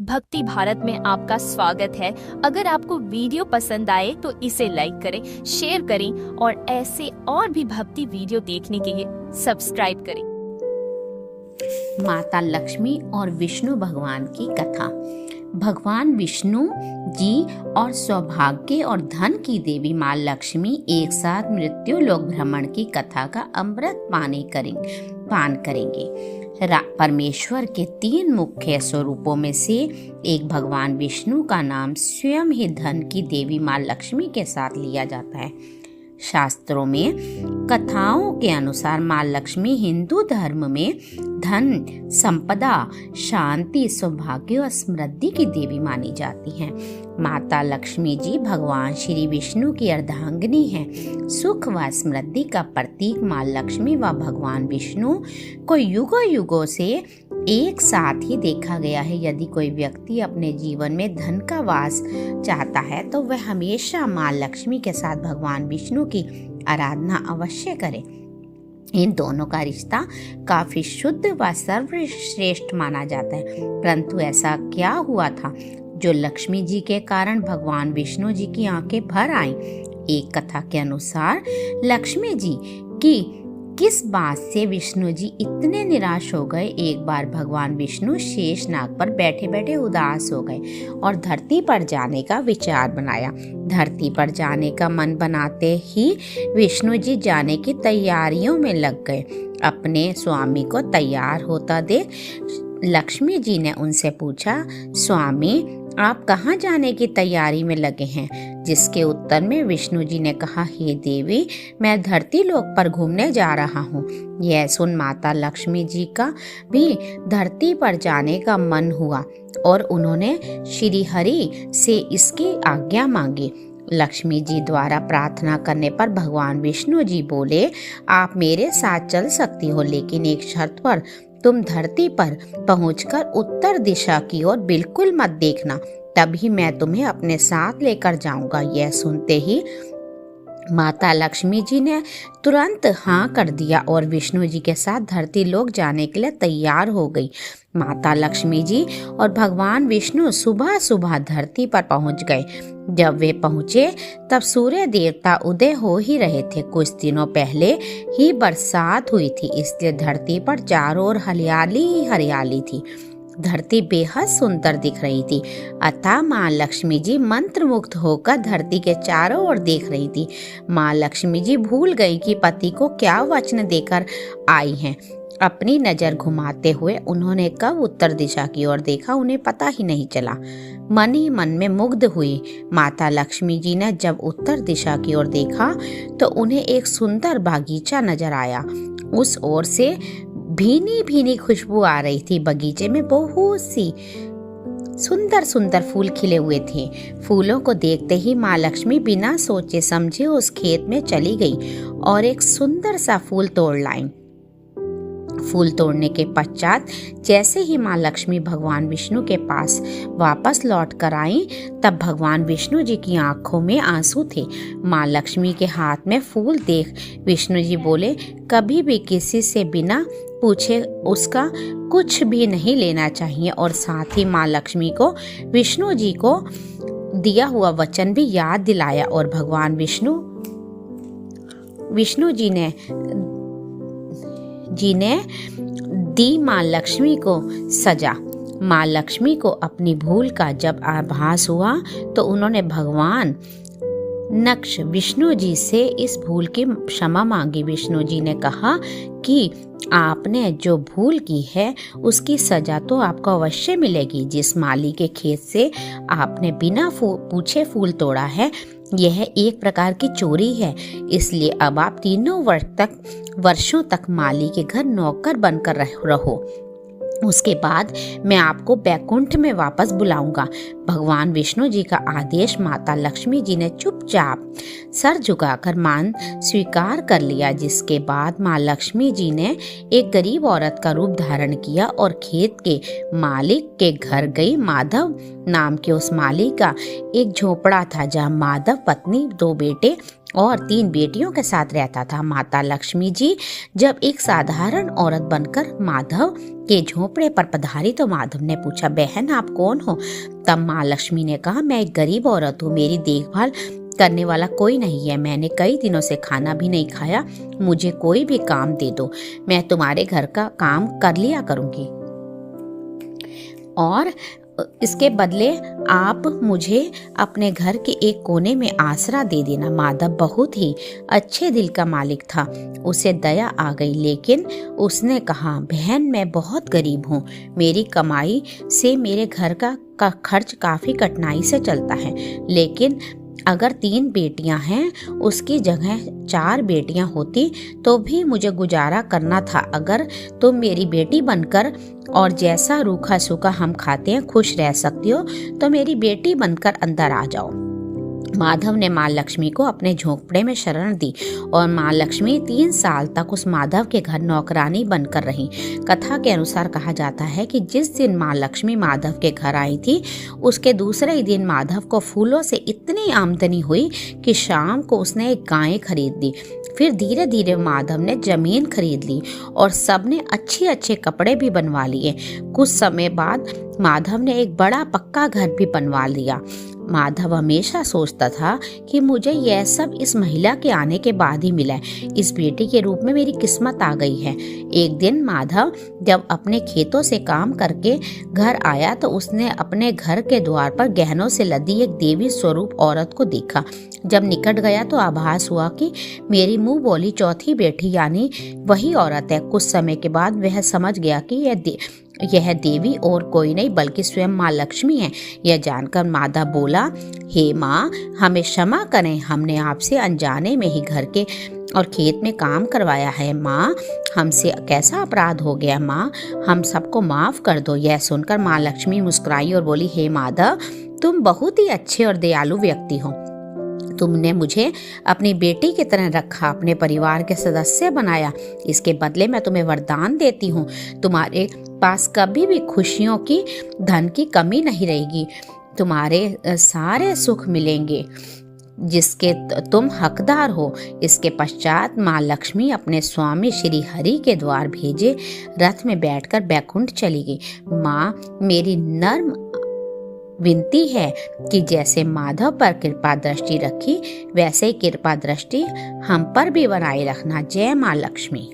भक्ति भारत में आपका स्वागत है। अगर आपको वीडियो पसंद आए तो इसे लाइक करें, शेयर करें और ऐसे और भी भक्ति वीडियो देखने के लिए सब्सक्राइब करें। माता लक्ष्मी और विष्णु भगवान की कथा। भगवान विष्णु जी और सौभाग्य और धन की देवी माँ लक्ष्मी एक साथ मृत्यु लोक भ्रमण की कथा का अमृत पान करेंगे। परमेश्वर के 3 मुख्य स्वरूपों में से एक भगवान विष्णु का नाम स्वयं ही धन की देवी माँ लक्ष्मी के साथ लिया जाता है। शास्त्रों में कथाओं के अनुसार माँ लक्ष्मी हिंदू धर्म में धन, संपदा, शांति, सौभाग्य और समृद्धि की देवी मानी जाती हैं। माता लक्ष्मी जी भगवान श्री विष्णु की अर्धांगिनी हैं। सुख व समृद्धि का प्रतीक माँ लक्ष्मी व भगवान विष्णु को युगों युगों से एक साथ ही देखा गया है। यदि कोई व्यक्ति अपने जीवन में धन का वास चाहता है तो वह हमेशा माँ लक्ष्मी के साथ भगवान विष्णु की आराधना अवश्य करे। इन दोनों का रिश्ता काफी शुद्ध व सर्वश्रेष्ठ माना जाता है। परंतु ऐसा क्या हुआ था जो लक्ष्मी जी के कारण भगवान विष्णु जी की आंखें भर आईं? एक कथा के अनुसार लक्ष्मी जी की किस बात से विष्णु जी इतने निराश हो गए। एक बार भगवान विष्णु शेषनाग पर बैठे बैठे उदास हो गए और धरती पर जाने का विचार बनाया। धरती पर जाने का मन बनाते ही विष्णु जी जाने की तैयारियों में लग गए। अपने स्वामी को तैयार होता देख लक्ष्मी जी ने उनसे पूछा, स्वामी आप कहाँ जाने की तैयारी में लगे हैं? जिसके उत्तर में विष्णु जी ने कहा, हे देवी, मैं धरती लोक पर घूमने जा रहा हूँ। यह सुन माता लक्ष्मी जी का भी धरती पर जाने का मन हुआ और उन्होंने श्री हरि से इसकी आज्ञा मांगी। लक्ष्मी जी द्वारा प्रार्थना करने पर भगवान विष्णु जी बोले, आप मेरे साथ चल सकती हो, लेकिन एक शर्त पर। तुम धरती पर पहुंचकर उत्तर दिशा की ओर बिल्कुल मत देखना, तभी मैं तुम्हें अपने साथ लेकर जाऊंगा। यह सुनते ही माता लक्ष्मी जी ने तुरंत हाँ कर दिया और विष्णु जी के साथ धरती लोक जाने के लिए तैयार हो गई। माता लक्ष्मी जी और भगवान विष्णु सुबह सुबह धरती पर पहुंच गए। जब वे पहुंचे तब सूर्य देवता उदय हो ही रहे थे। कुछ दिनों पहले ही बरसात हुई थी, इसलिए धरती पर चारों ओर हरियाली ही हरियाली थी। धरती बेहद सुंदर दिख रही थी। अतः माँ लक्ष्मी जी मंत्रमुग्ध होकर धरती के चारों ओर देख रही थी। माँ लक्ष्मी जी भूल गई कि पति को क्या वचन देकर आई हैं। अपनी नजर घुमाते हुए उन्होंने कब उत्तर दिशा की ओर देखा, उन्हें पता ही नहीं चला। मन ही मन में मुग्ध हुई माता लक्ष्मी जी ने जब उत्तर दिशा की ओर देखा तो उन्हें एक सुंदर बागीचा नजर आया। उस ओर से भीनी भीनी खुशबू आ रही थी। बगीचे में बहुत सी सुंदर सुंदर फूल खिले हुए थे। फूलों को देखते ही माँ लक्ष्मी बिना सोचे समझे उस खेत में चली गई और एक सुंदर सा फूल तोड़ लाई। फूल तोड़ने के पश्चात जैसे ही माँ लक्ष्मी भगवान विष्णु के पास वापस लौट कर आई तब भगवान विष्णु जी की आंखों में आंसू थे। माँ लक्ष्मी के हाथ में फूल देख विष्णु जी बोले, कभी भी किसी से बिना पूछे उसका कुछ भी नहीं लेना चाहिए। और साथ ही माँ लक्ष्मी को विष्णु जी को दिया हुआ वचन भी याद दिलाया और भगवान विष्णु जी ने दी माँ लक्ष्मी को सजा। माँ लक्ष्मी को अपनी भूल का जब आभास हुआ तो उन्होंने भगवान नक्ष विष्णु जी से इस भूल की क्षमा मांगी। विष्णु जी ने कहा कि आपने जो भूल की है उसकी सजा तो आपको अवश्य मिलेगी। जिस माली के खेत से आपने बिना पूछे फूल तोड़ा है यह एक प्रकार की चोरी है, इसलिए अब आप 3 वर्षों तक माली के घर नौकर बनकर रहो। उसके बाद मैं आपको बैकुंठ में वापस बुलाऊंगा। भगवान विष्णु जी का आदेश माता लक्ष्मी जी ने चुपचाप सर झुकाकर मान स्वीकार कर लिया। जिसके बाद माँ लक्ष्मी जी ने एक गरीब औरत का रूप धारण किया और खेत के मालिक के घर गई। माधव नाम के उस मालिक का एक झोपड़ा था जहाँ माधव, पत्नी, 2 बेटे और 3 बेटियों के साथ रहता था। माता लक्ष्मी जी जब एक साधारण औरत बनकर माधव के झोपड़े पर पधारी तो माधव ने पूछा, बहन आप कौन हो? तब माँ लक्ष्मी ने कहा, मैं एक गरीब औरत हूँ, मेरी देखभाल करने वाला कोई नहीं है, मैंने कई दिनों से खाना भी नहीं खाया, मुझे कोई भी काम दे दो, मैं तुम्हारे घर का काम कर लिया करूँगी और इसके बदले आप मुझे अपने घर के एक कोने में आसरा दे देना। माधव बहुत ही अच्छे दिल का मालिक था, उसे दया आ गई, लेकिन उसने कहा, बहन मैं बहुत गरीब हूँ, मेरी कमाई से मेरे घर का खर्च काफ़ी कठिनाई से चलता है, लेकिन अगर 3 बेटियां हैं उसकी जगह 4 बेटियां होती तो भी मुझे गुजारा करना था। अगर तुम मेरी बेटी बनकर और जैसा रूखा सूखा हम खाते हैं खुश रह सकती हो तो मेरी बेटी बनकर अंदर आ जाओ। माधव ने माँ लक्ष्मी को अपने झोंपड़े में शरण दी और माँ लक्ष्मी 3 साल तक उस माधव के घर नौकरानी बनकर रही। कथा के अनुसार कहा जाता है कि जिस दिन माँ लक्ष्मी माधव के घर आई थी उसके दूसरे ही दिन माधव को फूलों से इतनी आमदनी हुई कि शाम को उसने एक गाय खरीद ली। फिर धीरे धीरे माधव ने जमीन खरीद ली और सबने अच्छे अच्छे कपड़े भी बनवा लिए। कुछ समय बाद माधव ने एक बड़ा पक्का घर भी बनवा लिया। माधव हमेशा सोचता था कि मुझे यह सब इस महिला के आने के बाद ही मिला है, इस बेटी के रूप में मेरी किस्मत आ गई है। एक दिन माधव जब अपने खेतों से काम करके घर आया तो उसने अपने घर के द्वार पर गहनों से लदी एक देवी स्वरूप औरत को देखा। जब निकट गया तो आभास हुआ कि मेरी मुंह बोली चौथी बेटी यानी वही औरत है। कुछ समय के बाद वह समझ गया कि यह देवी और कोई नहीं बल्कि स्वयं माँ लक्ष्मी है। यह जानकर माधव बोला, हे माँ हमें क्षमा करें, हमने आपसे अनजाने में ही घर के और खेत में काम करवाया है। माँ हमसे कैसा अपराध हो गया, माँ हम सबको माफ कर दो। यह सुनकर माँ लक्ष्मी मुस्कुराई और बोली, हे माधव तुम बहुत ही अच्छे और दयालु व्यक्ति हो, तुमने मुझे अपनी बेटी की तरह रखा, अपने परिवार के सदस्य बनाया। इसके बदले मैं तुम्हें वरदान देती हूँ, तुम्हारे पास कभी भी खुशियों की धन की कमी नहीं रहेगी, तुम्हारे सारे सुख मिलेंगे जिसके तुम हकदार हो। इसके पश्चात माँ लक्ष्मी अपने स्वामी श्री हरि के द्वार भेजे रथ में बैठकर बैकुंठ चली गई। माँ मेरी नर्म विनती है कि जैसे माधव पर कृपा दृष्टि रखी वैसे ही कृपा दृष्टि हम पर भी बनाए रखना। जय माँ लक्ष्मी।